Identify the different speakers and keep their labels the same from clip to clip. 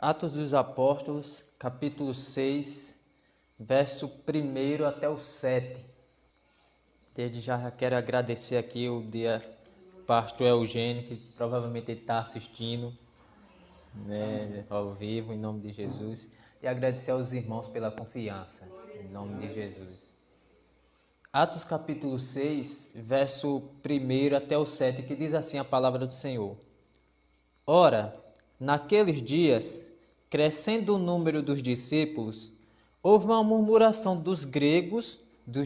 Speaker 1: Atos dos Apóstolos, capítulo 6, verso 1 até o 7. Desde já quero agradecer aqui o pastor Eugênio, que provavelmente ele está assistindo, né, ao vivo, em nome de Jesus. E agradecer aos irmãos pela confiança, em nome de Jesus. Atos capítulo 6, verso 1 até o 7, que diz assim a palavra do Senhor. Ora, naqueles dias, crescendo o número dos discípulos, houve uma murmuração dos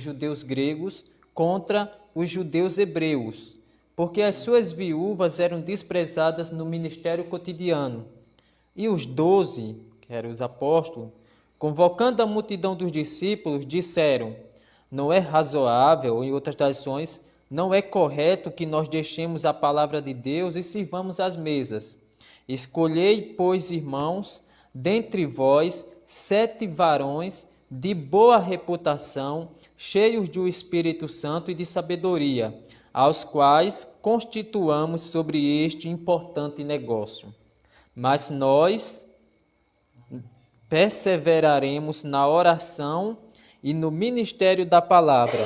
Speaker 1: judeus gregos, contra os judeus hebreus, porque as suas viúvas eram desprezadas no ministério cotidiano. E os 12, que eram os apóstolos, convocando a multidão dos discípulos, disseram: não é razoável, em outras traduções, não é correto que nós deixemos a palavra de Deus e sirvamos as mesas. Escolhei, pois, irmãos, dentre vós 7 varões de boa reputação, cheios do Espírito Santo e de sabedoria, aos quais constituamos sobre este importante negócio. Mas nós perseveraremos na oração e no ministério da palavra.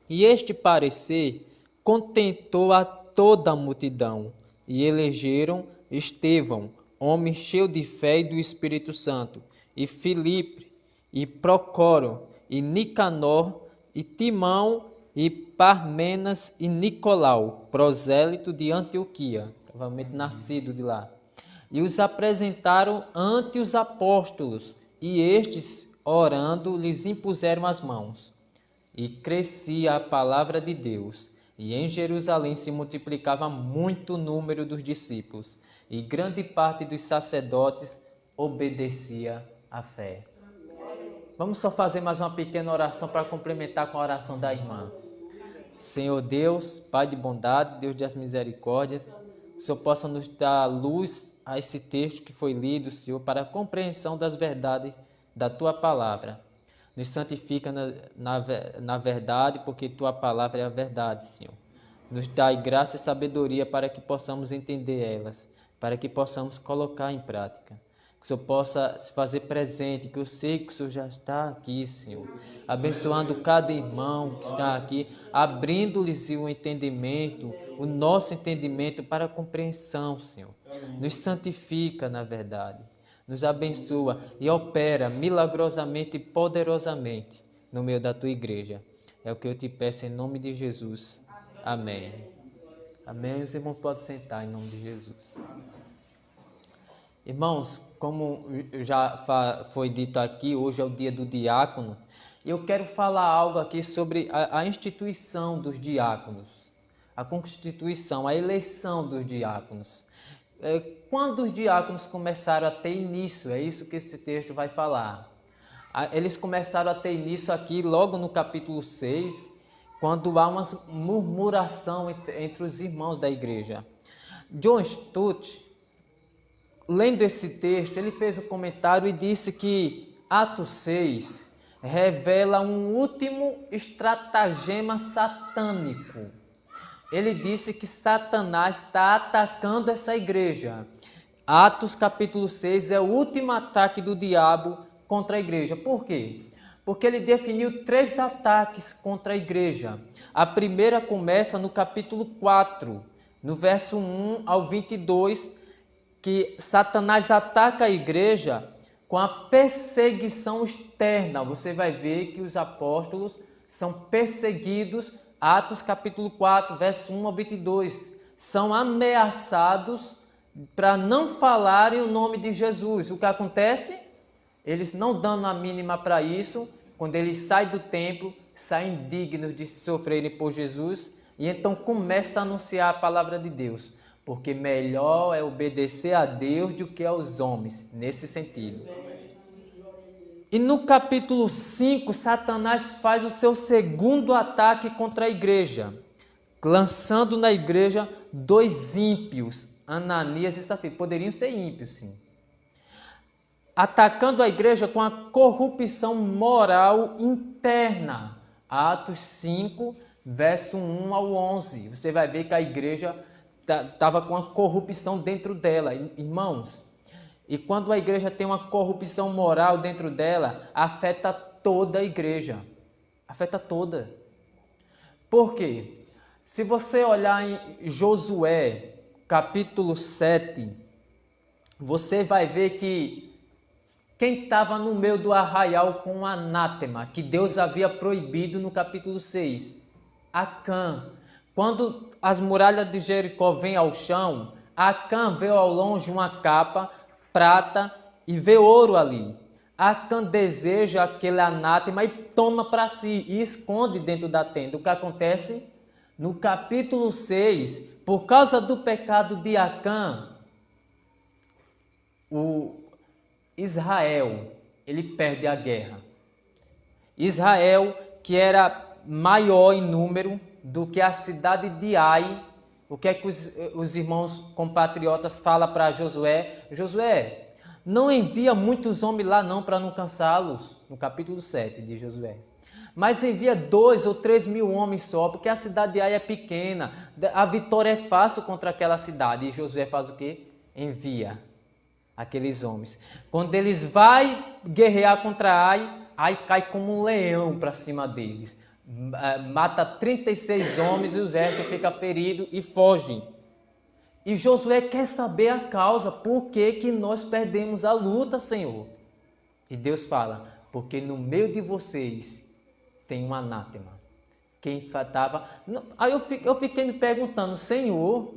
Speaker 1: E este parecer contentou a toda a multidão, e elegeram Estevão, homem cheio de fé e do Espírito Santo, e Filipe, e Procoro, e Nicanor, e Timão, e Parmenas, e Nicolau, prosélito de Antioquia, provavelmente nascido de lá. E os apresentaram ante os apóstolos, e estes, orando, lhes impuseram as mãos. E crescia a palavra de Deus, e em Jerusalém se multiplicava muito o número dos discípulos, e grande parte dos sacerdotes obedecia à fé. Vamos só fazer mais uma pequena oração para complementar com a oração da irmã. Senhor Deus, Pai de bondade, Deus das misericórdias, que o Senhor possa nos dar luz a esse texto que foi lido, Senhor, para a compreensão das verdades da Tua palavra. Nos santifica na verdade, porque Tua palavra é a verdade, Senhor. Nos dai graça e sabedoria para que possamos entender elas, para que possamos colocar em prática. Que o Senhor possa se fazer presente, que eu sei que o Senhor já está aqui, Senhor. Abençoando cada irmão que está aqui, abrindo-lhes o entendimento, o nosso entendimento para a compreensão, Senhor. Nos santifica na verdade. Nos abençoa e opera milagrosamente e poderosamente no meio da Tua igreja. É o que eu te peço em nome de Jesus. Amém. Amém. Os irmãos podem sentar em nome de Jesus. Irmãos, como já foi dito aqui, hoje é o dia do diácono. Eu quero falar algo aqui sobre a instituição dos diáconos, a constituição, a eleição dos diáconos. Quando os diáconos começaram a ter início, é isso que esse texto vai falar. Eles começaram a ter início aqui logo no capítulo 6, quando há uma murmuração entre os irmãos da igreja. John Stott, lendo esse texto, ele fez um comentário e disse que Atos 6 revela um último estratagema satânico. Ele disse que Satanás está atacando essa igreja. Atos capítulo 6 é o último ataque do diabo contra a igreja. Por quê? Porque ele definiu 3 ataques contra a igreja. A primeira começa no capítulo 4, no verso 1 ao 22, que Satanás ataca a igreja com a perseguição externa. Você vai ver que os apóstolos são perseguidos. Atos capítulo 4, verso 1 ao 22, são ameaçados para não falarem o nome de Jesus. O que acontece? Eles não dando a mínima para isso, quando eles saem do templo, saem dignos de sofrerem por Jesus, e então começa a anunciar a palavra de Deus, porque melhor é obedecer a Deus do que aos homens, nesse sentido. E no capítulo 5, Satanás faz o seu segundo ataque contra a igreja, lançando na igreja 2 ímpios, Ananias e Safira. Poderiam ser ímpios, sim. Atacando a igreja com a corrupção moral interna. Atos 5, verso 1 ao 11. Você vai ver que a igreja estava com a corrupção dentro dela. Irmãos, E quando a igreja tem uma corrupção moral dentro dela, afeta toda a igreja. Afeta toda. Por quê? Se você olhar em Josué, capítulo 7, você vai ver que quem estava no meio do arraial com o anátema, que Deus havia proibido no capítulo 6, Acã. Quando as muralhas de Jericó vêm ao chão, Acã vê ao longe uma capa, prata e vê ouro ali. Acã deseja aquele anátema e toma para si e esconde dentro da tenda. O que acontece? No capítulo 6, por causa do pecado de Acã, o Israel, ele perde a guerra. Israel, que era maior em número do que a cidade de Ai, o que é que os irmãos compatriotas falam para Josué? Josué, não envia muitos homens lá não para não cansá-los, no capítulo 7 de Josué. Mas envia 2 ou 3 mil homens só, porque a cidade de Ai é pequena, a vitória é fácil contra aquela cidade. E Josué faz o quê? Envia aqueles homens. Quando eles vão guerrear contra Ai, Ai cai como um leão para cima deles. Mata 36 homens e os restos ficam feridos e fogem. E Josué quer saber a causa, por que nós perdemos a luta, Senhor? E Deus fala, porque no meio de vocês tem um anátema. Quem estava... Aí eu fiquei me perguntando, Senhor,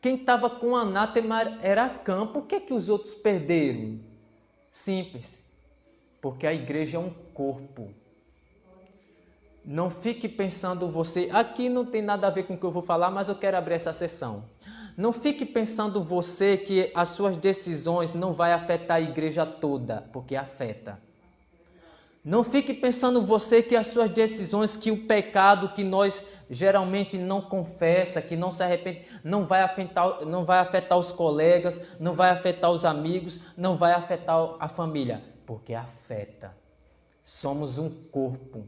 Speaker 1: quem estava com o anátema era Acã, por que os outros perderam? Simples, porque a igreja é um corpo. Não fique pensando você... Aqui não tem nada a ver com o que eu vou falar, mas eu quero abrir essa sessão. Não fique pensando você que as suas decisões não vai afetar a igreja toda, porque afeta. Não fique pensando você que as suas decisões, que o pecado que nós geralmente não confessa, que não se arrepende, não vai afetar os colegas, não vai afetar os amigos, não vai afetar a família, porque afeta. Somos um corpo.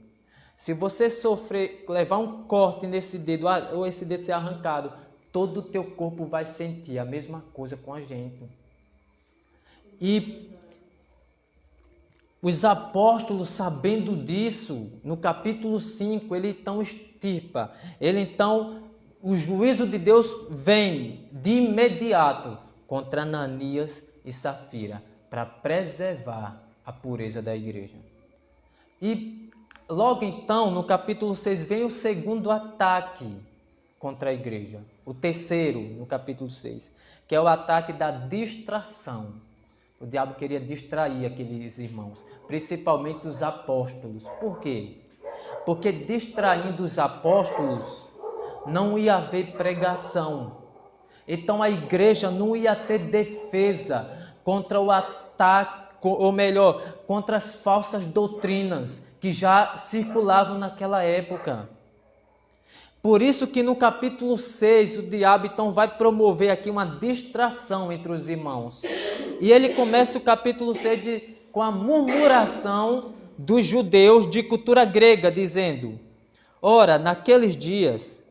Speaker 1: Se você levar um corte nesse dedo, ou esse dedo ser arrancado, todo o teu corpo vai sentir a mesma coisa com a gente. E os apóstolos, sabendo disso, no capítulo 5, ele então extirpa. O juízo de Deus vem de imediato contra Ananias e Safira, para preservar a pureza da igreja. E logo então, no capítulo 6, vem o segundo ataque contra a igreja. O terceiro, no capítulo 6, que é o ataque da distração. O diabo queria distrair aqueles irmãos, principalmente os apóstolos. Por quê? Porque distraindo os apóstolos, não ia haver pregação. Então a igreja não ia ter defesa contra o ataque, ou melhor, contra as falsas doutrinas que já circulavam naquela época. Por isso que no capítulo 6 o diabo então vai promover aqui uma distração entre os irmãos. E ele começa o capítulo 6 com a murmuração dos judeus de cultura grega, dizendo: ora, naqueles dias,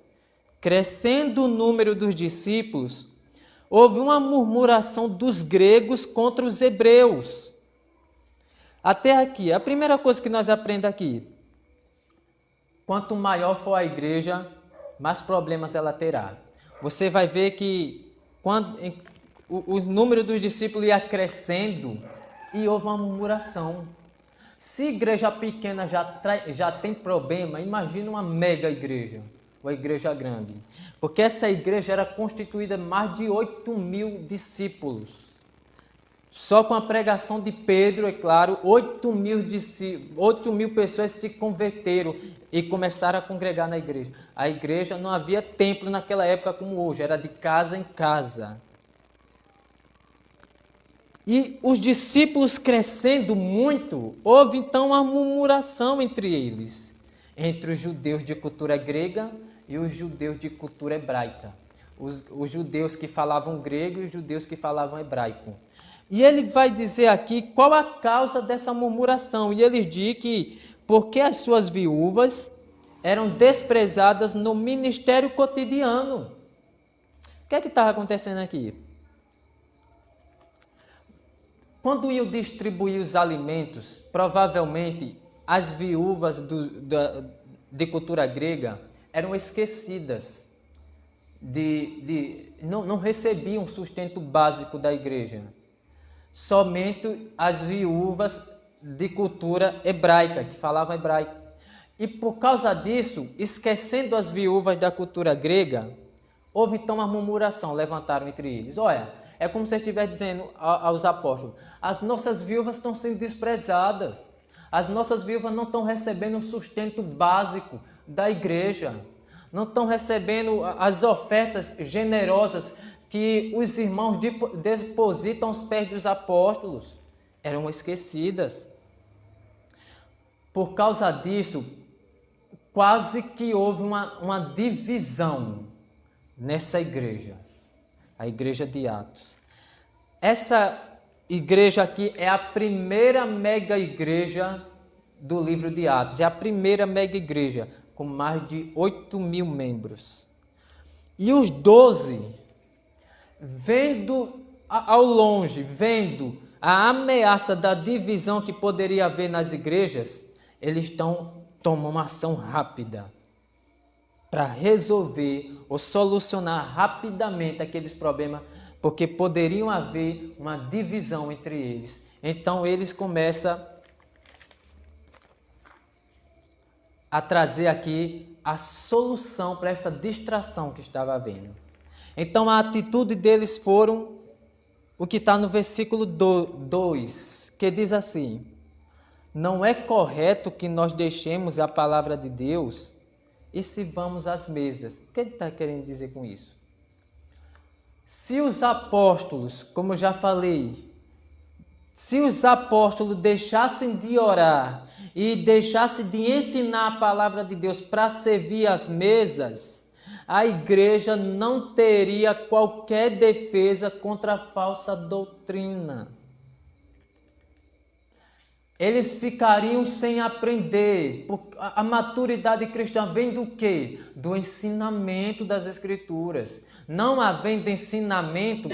Speaker 1: crescendo o número dos discípulos, houve uma murmuração dos gregos contra os hebreus. Até aqui, a primeira coisa que nós aprendemos aqui: quanto maior for a igreja, mais problemas ela terá. Você vai ver que quando o número dos discípulos ia crescendo e houve uma murmuração. Se igreja pequena já tem problema, imagina uma mega igreja, uma igreja grande. Porque essa igreja era constituída de mais de 8.000 discípulos. Só com a pregação de Pedro, é claro, 8.000 pessoas se converteram e começaram a congregar na igreja. A igreja não havia templo naquela época como hoje, era de casa em casa. E os discípulos crescendo muito, houve então uma murmuração entre eles, entre os judeus de cultura grega e os judeus de cultura hebraica. Os judeus que falavam grego e os judeus que falavam hebraico. E ele vai dizer aqui qual a causa dessa murmuração. E ele diz que porque as suas viúvas eram desprezadas no ministério cotidiano. O que é que estava acontecendo aqui? quando iam distribuir os alimentos, provavelmente as viúvas de cultura grega eram esquecidas, não recebiam o sustento básico da igreja. Somente as viúvas de cultura hebraica, que falavam hebraico. E por causa disso, esquecendo as viúvas da cultura grega, houve então uma murmuração, levantaram entre eles. Olha, é como se eu estivesse dizendo aos apóstolos, as nossas viúvas estão sendo desprezadas, as nossas viúvas não estão recebendo o sustento básico da igreja, não estão recebendo as ofertas generosas que os irmãos depositam aos pés dos apóstolos. Eram esquecidas. Por causa disso, quase que houve uma divisão nessa igreja, a igreja de Atos. Essa igreja aqui é a primeira mega igreja do livro de Atos, é a primeira mega igreja, com mais de 8.000 membros. E os 12, vendo ao longe, vendo a ameaça da divisão que poderia haver nas igrejas, eles tomam uma ação rápida para resolver ou solucionar rapidamente aqueles problemas, porque poderiam haver uma divisão entre eles. Então eles começam a trazer aqui a solução para essa distração que estava havendo. Então a atitude deles foram o que está no versículo 2, que diz assim: não é correto que nós deixemos a palavra de Deus e sirvamos às mesas. O que ele está querendo dizer com isso? Se os apóstolos, como eu já falei, se os apóstolos deixassem de orar e deixassem de ensinar a palavra de Deus para servir às mesas, a igreja não teria qualquer defesa contra a falsa doutrina. Eles ficariam sem aprender. A maturidade cristã vem do quê? Do ensinamento das Escrituras. Não havendo ensinamento,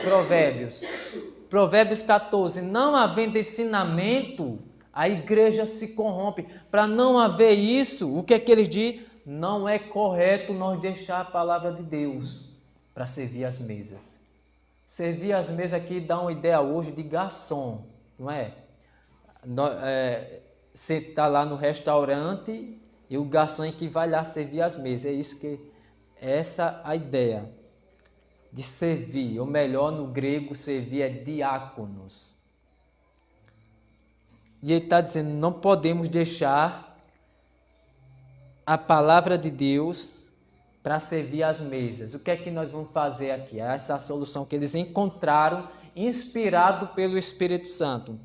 Speaker 1: Provérbios 14, não havendo ensinamento, a igreja se corrompe. Para não haver isso, o que é que ele diz? Não é correto nós deixar a palavra de Deus para servir as mesas. Servir as mesas aqui dá uma ideia hoje de garçom, não é? Você está lá no restaurante e o garçom é que vai lá servir as mesas. Essa a ideia de servir, ou melhor, no grego servir é diáconos. E ele está dizendo, não podemos deixar a palavra de Deus para servir as mesas. O que é que nós vamos fazer aqui? Essa é a solução que eles encontraram, inspirado pelo Espírito Santo.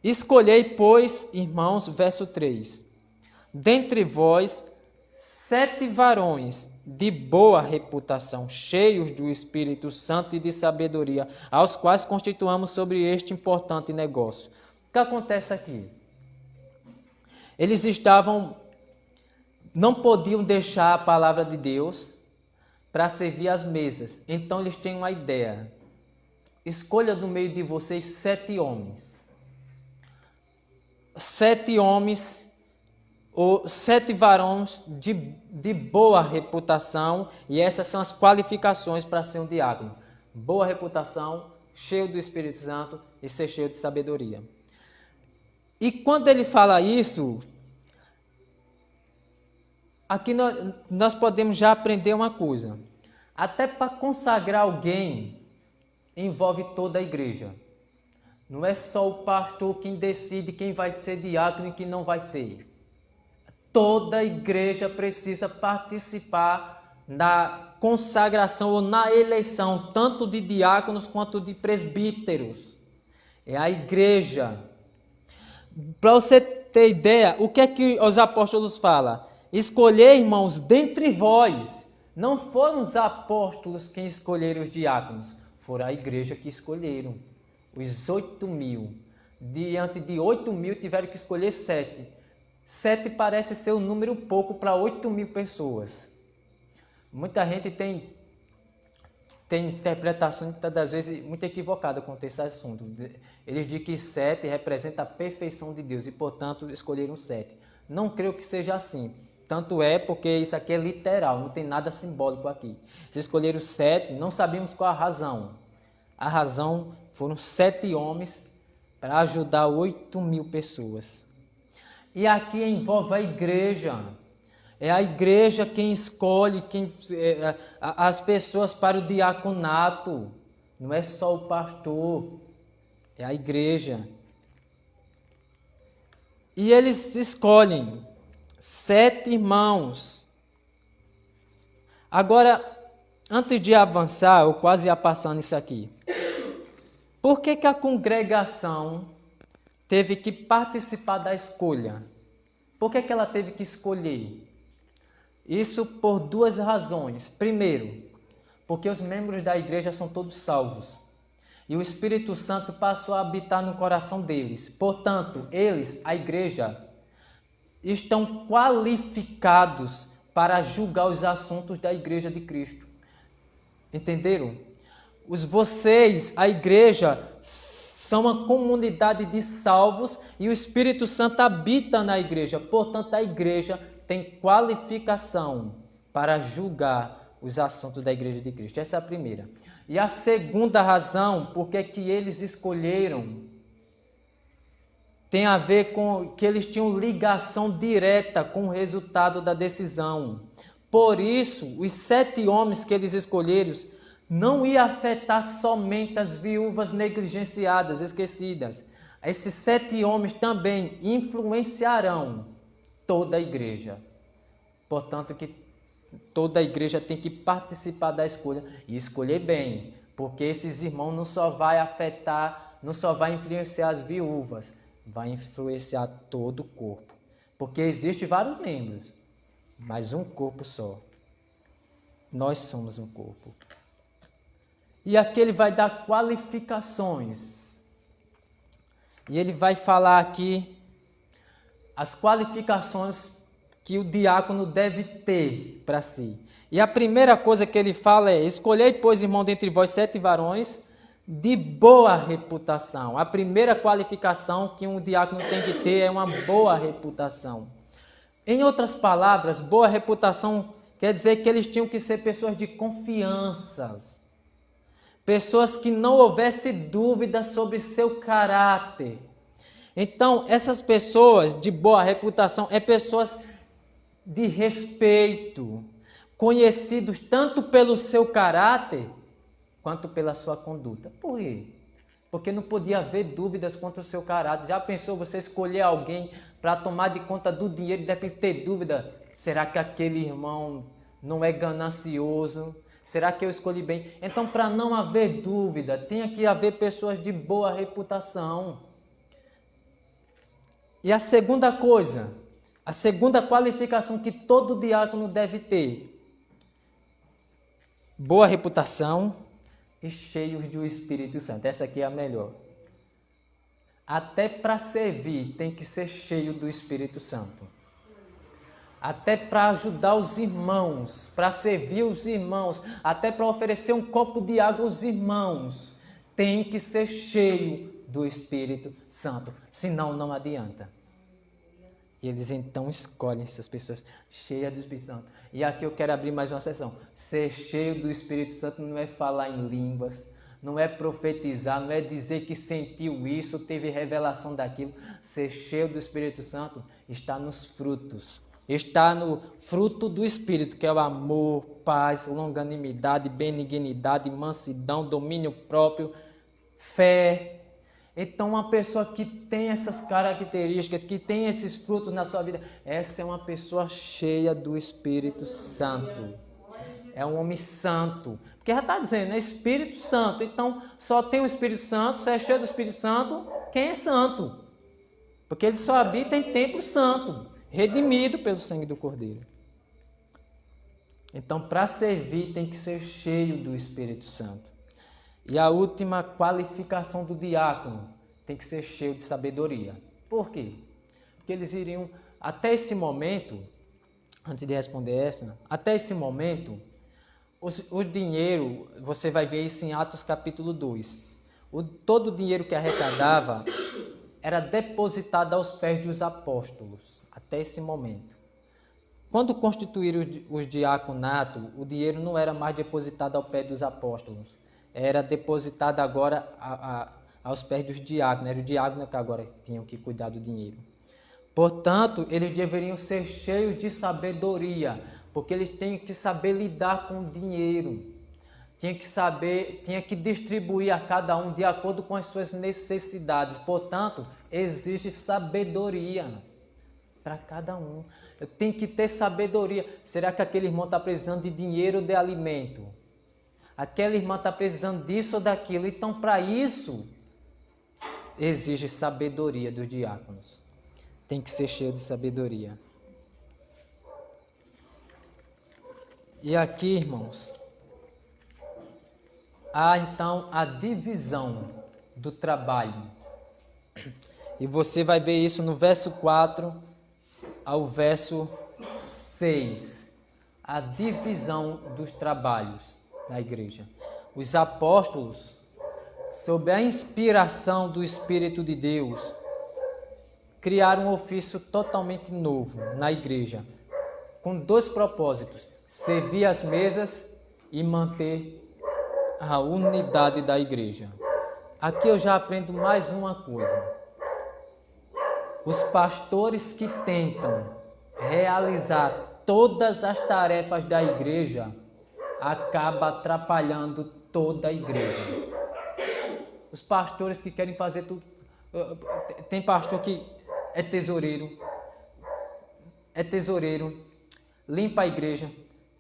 Speaker 1: Escolhei, pois, irmãos, verso 3, dentre vós 7 varões de boa reputação, cheios do Espírito Santo e de sabedoria, aos quais constituamos sobre este importante negócio. O que acontece aqui? Eles não podiam deixar a palavra de Deus para servir as mesas. Então eles têm uma ideia. Escolha no meio de vocês 7 homens. 7 homens ou 7 varões de boa reputação, e essas são as qualificações para ser um diácono. Boa reputação, cheio do Espírito Santo e ser cheio de sabedoria. E quando ele fala isso, aqui nós podemos já aprender uma coisa. Até para consagrar alguém, envolve toda a igreja. Não é só o pastor quem decide quem vai ser diácono e quem não vai ser. Toda a igreja precisa participar na consagração ou na eleição, tanto de diáconos quanto de presbíteros. É a igreja. Para você ter ideia, o que é que os apóstolos falam? Escolher, irmãos, dentre vós. Não foram os apóstolos quem escolheram os diáconos, foram a igreja que escolheram. Os 8.000. Diante de 8.000 tiveram que escolher 7. 7 parece ser um número pouco para 8.000 pessoas. Muita gente tem tem interpretações, muitas das vezes, muito equivocadas quanto a esse assunto. Eles dizem que 7 representa a perfeição de Deus e, portanto, escolheram 7. Não creio que seja assim. Tanto é porque isso aqui é literal, não tem nada simbólico aqui. Se escolheram 7, não sabemos qual a razão. A razão foram 7 homens para ajudar 8.000 pessoas. E aqui envolve a igreja. É a igreja quem escolhe as pessoas para o diaconato. Não é só o pastor, é a igreja. E eles escolhem 7 irmãos. Agora, antes de avançar, eu quase ia passando isso aqui. Por que a congregação teve que participar da escolha? Por que ela teve que escolher? Isso por 2 razões. Primeiro, porque os membros da igreja são todos salvos. E o Espírito Santo passou a habitar no coração deles. Portanto, eles, a igreja, estão qualificados para julgar os assuntos da igreja de Cristo. Entenderam? Vocês, a igreja, são uma comunidade de salvos e o Espírito Santo habita na igreja. Portanto, a igreja tem qualificação para julgar os assuntos da igreja de Cristo. Essa é a primeira. E a segunda razão, porque que eles escolheram, tem a ver com que eles tinham ligação direta com o resultado da decisão. Por isso, os 7 homens que eles escolheram não ia afetar somente as viúvas negligenciadas, esquecidas. Esses 7 homens também influenciarão toda a igreja. Portanto, que toda a igreja tem que participar da escolha e escolher bem, porque esses irmãos não só vai afetar, não só vai influenciar as viúvas, vai influenciar todo o corpo. Porque existem vários membros, mas um corpo só. Nós somos um corpo. E aqui ele vai dar qualificações. E ele vai falar aqui as qualificações que o diácono deve ter para si. E a primeira coisa que ele fala é: escolhei, pois, irmão, dentre vós 7 varões de boa reputação. A primeira qualificação que um diácono tem que ter é uma boa reputação. Em outras palavras, boa reputação quer dizer que eles tinham que ser pessoas de confiança. Pessoas que não houvesse dúvida sobre seu caráter. Então, essas pessoas de boa reputação é pessoas de respeito, conhecidos tanto pelo seu caráter quanto pela sua conduta. Por quê? Porque não podia haver dúvidas quanto ao seu caráter. Já pensou você escolher alguém para tomar de conta do dinheiro e de repente ter dúvida? Será que aquele irmão não é ganancioso? Será que eu escolhi bem? Então, para não haver dúvida, tem que haver pessoas de boa reputação. E a segunda coisa, a segunda qualificação que todo diácono deve ter: boa reputação e cheios do Espírito Santo. Essa aqui é a melhor. Até para servir tem que ser cheio do Espírito Santo. Até para ajudar os irmãos, para servir os irmãos, até para oferecer um copo de água aos irmãos, tem que ser cheio do Espírito Santo, senão não adianta. E eles então escolhem essas pessoas cheias do Espírito Santo. E aqui eu quero abrir mais uma sessão. Ser cheio do Espírito Santo não é falar em línguas, não é profetizar, não é dizer que sentiu isso, teve revelação daquilo. Ser cheio do Espírito Santo está nos frutos. Está no fruto do Espírito, que é o amor, paz, longanimidade, benignidade, mansidão, domínio próprio, fé. Então, uma pessoa que tem essas características, que tem esses frutos na sua vida, essa é uma pessoa cheia do Espírito Santo. É um homem santo. Porque já está dizendo, é Espírito Santo. Então, só tem o Espírito Santo, só é cheio do Espírito Santo quem é santo. Porque ele só habita em templo santo, redimido pelo sangue do Cordeiro. Então, para servir, tem que ser cheio do Espírito Santo. E a última qualificação do diácono, tem que ser cheio de sabedoria. Por quê? Porque eles iriam, até esse momento, antes de responder essa, até esse momento, o dinheiro, você vai ver isso em Atos capítulo 2. Todo o dinheiro que arrecadava era depositado aos pés dos apóstolos, até esse momento. Quando constituíram os diaconatos, o dinheiro não era mais depositado ao pé dos apóstolos, era depositado agora aos pés dos diáconos, era o diácono que agora tinham que cuidar do dinheiro. Portanto, eles deveriam ser cheios de sabedoria, porque eles têm que saber lidar com o dinheiro, tinha que distribuir a cada um de acordo com as suas necessidades. Portanto, existe sabedoria para cada um. Eu tenho que ter sabedoria. Será que aquele irmão está precisando de dinheiro ou de alimento? Aquela irmã está precisando disso ou daquilo. Então, para isso, exige sabedoria dos diáconos. Tem que ser cheio de sabedoria. E aqui, irmãos, há então a divisão do trabalho. E você vai ver isso no verso 4 ao verso 6. A divisão dos trabalhos na igreja. Os apóstolos, sob a inspiração do Espírito de Deus, criaram um ofício totalmente novo na igreja, com dois propósitos: servir as mesas e manter a unidade da igreja. Aqui eu já aprendo mais uma coisa. Os pastores que tentam realizar todas as tarefas da igreja acabam atrapalhando toda a igreja. Os pastores que querem fazer tudo. Tem pastor que é tesoureiro, limpa a igreja,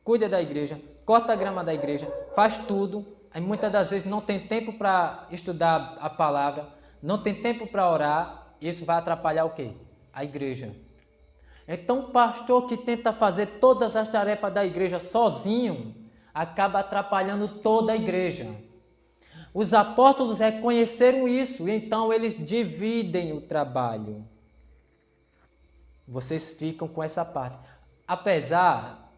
Speaker 1: cuida da igreja, corta a grama da igreja, faz tudo. Aí muitas das vezes não tem tempo para estudar a palavra, não tem tempo para orar. Isso vai atrapalhar o quê? A igreja. Então, o pastor que tenta fazer todas as tarefas da igreja sozinho, acaba atrapalhando toda a igreja. Os apóstolos reconheceram isso, e então eles dividem o trabalho. Vocês ficam com essa parte. Apesar,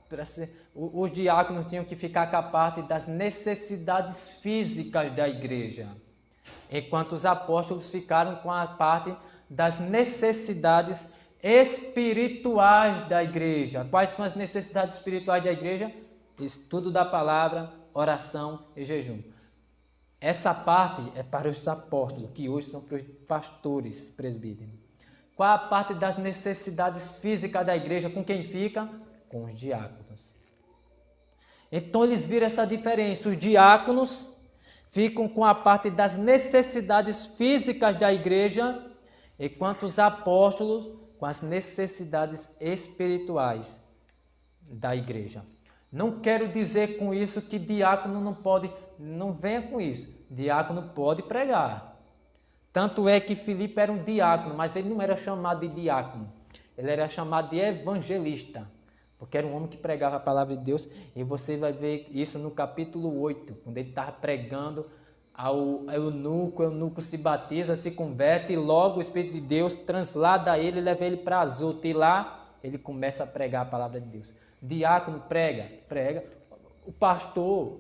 Speaker 1: os diáconos tinham que ficar com a parte das necessidades físicas da igreja, enquanto os apóstolos ficaram com a parte das necessidades espirituais da igreja. Quais são as necessidades espirituais da igreja? Estudo da palavra, oração e jejum. Essa parte é para os apóstolos, que hoje são para os pastores presbíteros. Qual a parte das necessidades físicas da igreja? Com quem fica? Com os diáconos. Então eles viram essa diferença. Os diáconos ficam com a parte das necessidades físicas da igreja, enquanto os apóstolos com as necessidades espirituais da igreja. Não quero dizer com isso que diácono não pode, não venha com isso. Diácono pode pregar. Tanto é que Filipe era um diácono, mas ele não era chamado de diácono. Ele era chamado de evangelista, porque era um homem que pregava a palavra de Deus. E você vai ver isso no capítulo 8, quando ele estava pregando ao eunuco. O eunuco se batiza, se converte, e logo o Espírito de Deus translada ele e leva ele para Azoto. E lá ele começa a pregar a palavra de Deus. Diácono prega. O pastor,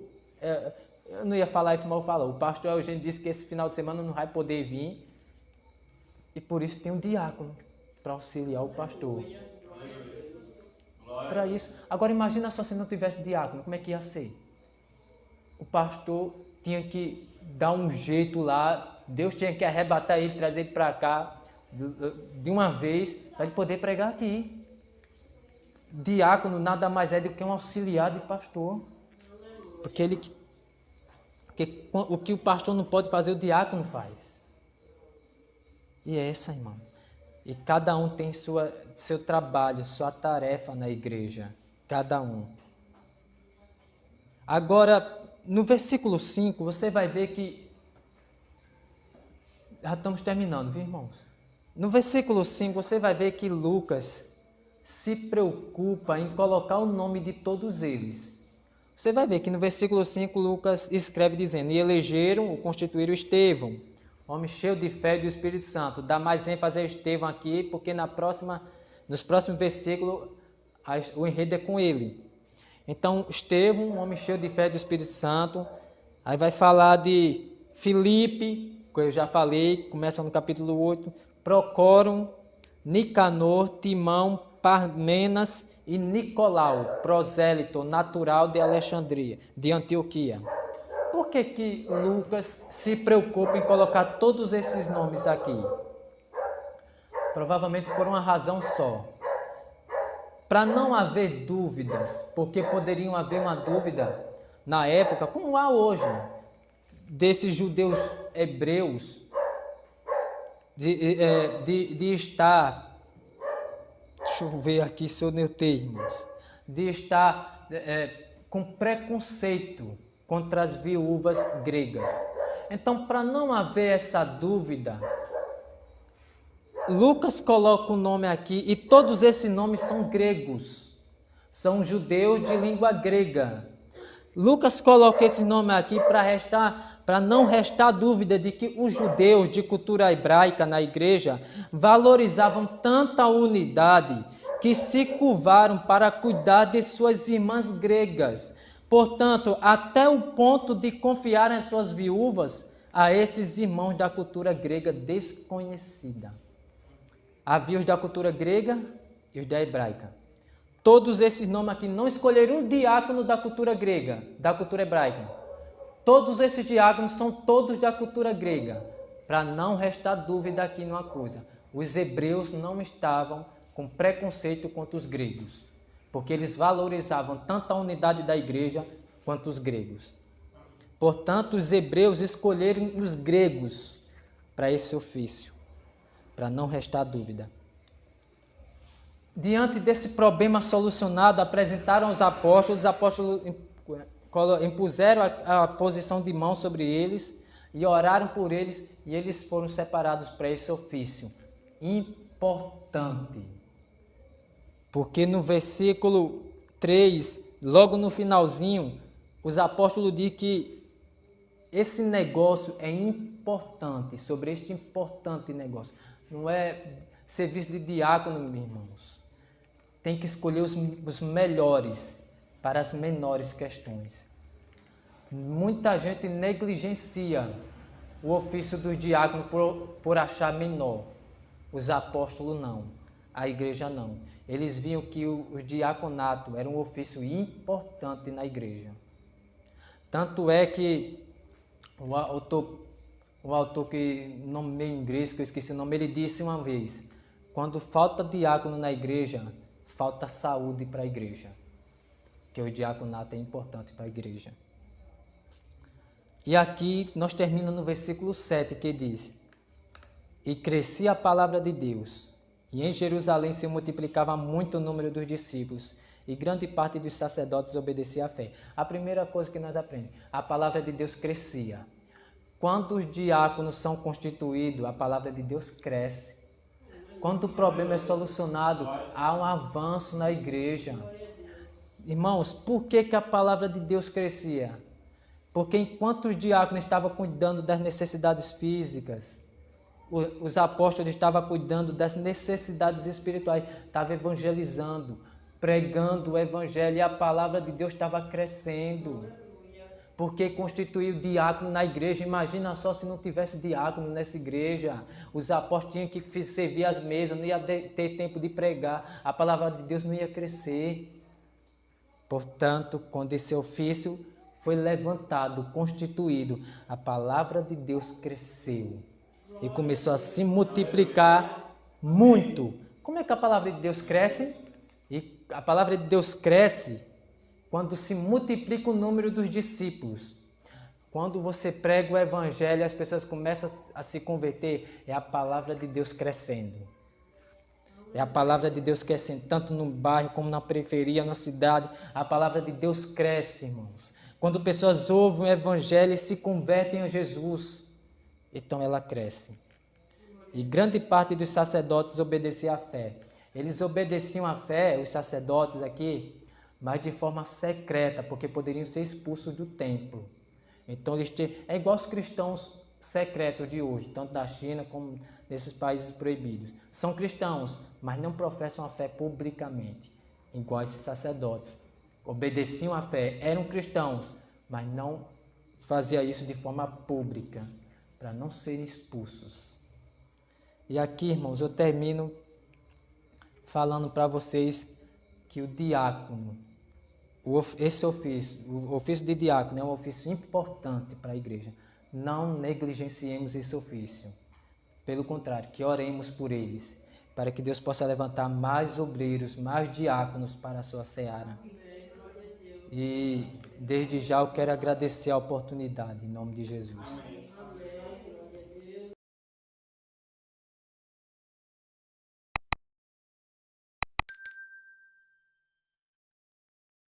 Speaker 1: eu não ia falar isso, mas eu falo. O pastor Eugênio disse que esse final de semana não vai poder vir, e por isso tem um diácono para auxiliar o pastor. Para isso. Agora imagina só se não tivesse diácono, como é que ia ser? O pastor tinha que dar um jeito lá, Deus tinha que arrebatar ele, trazer ele para cá de uma vez, para ele poder pregar aqui. Diácono nada mais é do que um auxiliar de pastor. Porque o que o pastor não pode fazer, o diácono faz. E é essa, irmão. E cada um tem seu trabalho, sua tarefa na igreja. Cada um. Agora, no versículo 5, você vai ver que... Já estamos terminando, viu, irmãos? No versículo 5, você vai ver que Lucas se preocupa em colocar o nome de todos eles. Você vai ver que no versículo 5, Lucas escreve dizendo: e elegeram ou constituíram Estevão, homem cheio de fé e do Espírito Santo. Dá mais ênfase a Estevão aqui, porque nos próximos versículos o enredo é com ele. Então, Estevão, um homem cheio de fé do Espírito Santo. Aí vai falar de Filipe, que eu já falei, começa no capítulo 8. Procórum, Nicanor, Timão, Parmenas e Nicolau, prosélito natural de Alexandria, de Antioquia. Por que Lucas se preocupa em colocar todos esses nomes aqui? Provavelmente por uma razão só. Para não haver dúvidas, porque poderiam haver uma dúvida na época, como há hoje, desses judeus hebreus, de estar, deixa eu ver aqui se eu notei, irmãos, de estar com preconceito contra as viúvas gregas. Então, para não haver essa dúvida, Lucas coloca o nome aqui, e todos esses nomes são gregos, são judeus de língua grega. Lucas coloca esse nome aqui para não restar dúvida de que os judeus de cultura hebraica na igreja valorizavam tanta unidade que se curvaram para cuidar de suas irmãs gregas. Portanto, até o ponto de confiar em suas viúvas a esses irmãos da cultura grega desconhecida. Havia os da cultura grega e os da hebraica. Todos esses nomes aqui não escolheram um diácono da cultura grega, da cultura hebraica. Todos esses diáconos são todos da cultura grega, para não restar dúvida aqui numa coisa. Os hebreus não estavam com preconceito contra os gregos, porque eles valorizavam tanto a unidade da igreja quanto os gregos. Portanto, os hebreus escolheram os gregos para esse ofício, para não restar dúvida. Diante desse problema solucionado, apresentaram os apóstolos impuseram a posição de mão sobre eles e oraram por eles, e eles foram separados para esse ofício importante. Porque no versículo 3, logo no finalzinho, os apóstolos dizem que esse negócio é importante, sobre este importante negócio. Não é serviço de diácono, meus irmãos. Tem que escolher os melhores para as menores questões. Muita gente negligencia o ofício dos diáconos por achar menor. Os apóstolos não, a igreja não. Eles viam que o diaconato era um ofício importante na igreja. Tanto é que o autor que nome meio inglês, que eu esqueci o nome, ele disse uma vez: quando falta diácono na igreja, falta saúde para a igreja. Que o diaconato é importante para a igreja. E aqui nós terminamos no versículo 7, que diz: e crescia a palavra de Deus, e em Jerusalém se multiplicava muito o número dos discípulos, e grande parte dos sacerdotes obedecia à fé. A primeira coisa que nós aprendemos: a palavra de Deus crescia. Quando os diáconos são constituídos, a palavra de Deus cresce. Quando o problema é solucionado, há um avanço na igreja. Irmãos, por que a palavra de Deus crescia? Porque enquanto os diáconos estavam cuidando das necessidades físicas, os apóstolos estavam cuidando das necessidades espirituais, estavam evangelizando, pregando o evangelho, e a palavra de Deus estava crescendo. Porque constituiu diácono na igreja. Imagina só se não tivesse diácono nessa igreja. Os apóstolos tinham que servir as mesas, não ia ter tempo de pregar. A palavra de Deus não ia crescer. Portanto, quando esse ofício foi levantado, constituído, a palavra de Deus cresceu e começou a se multiplicar muito. Como é que a palavra de Deus cresce? E a palavra de Deus cresce quando se multiplica o número dos discípulos. Quando você prega o evangelho e as pessoas começam a se converter, é a palavra de Deus crescendo. É a palavra de Deus crescendo, tanto no bairro como na periferia, na cidade. A palavra de Deus cresce, irmãos. Quando pessoas ouvem o evangelho e se convertem a Jesus, então ela cresce. E grande parte dos sacerdotes obedecia à fé. Eles obedeciam à fé, os sacerdotes aqui, mas de forma secreta, porque poderiam ser expulsos do templo. Então, é igual os cristãos secretos de hoje, tanto da China como desses países proibidos. São cristãos, mas não professam a fé publicamente, igual esses sacerdotes. obedeciam à fé, eram cristãos, mas não faziam isso de forma pública, para não serem expulsos. E aqui, irmãos, eu termino falando para vocês que o diácono, esse ofício, o ofício de diácono é um ofício importante para a igreja. Não negligenciemos esse ofício. Pelo contrário, que oremos por eles, para que Deus possa levantar mais obreiros, mais diáconos para a sua seara. E desde já eu quero agradecer a oportunidade, em nome de Jesus.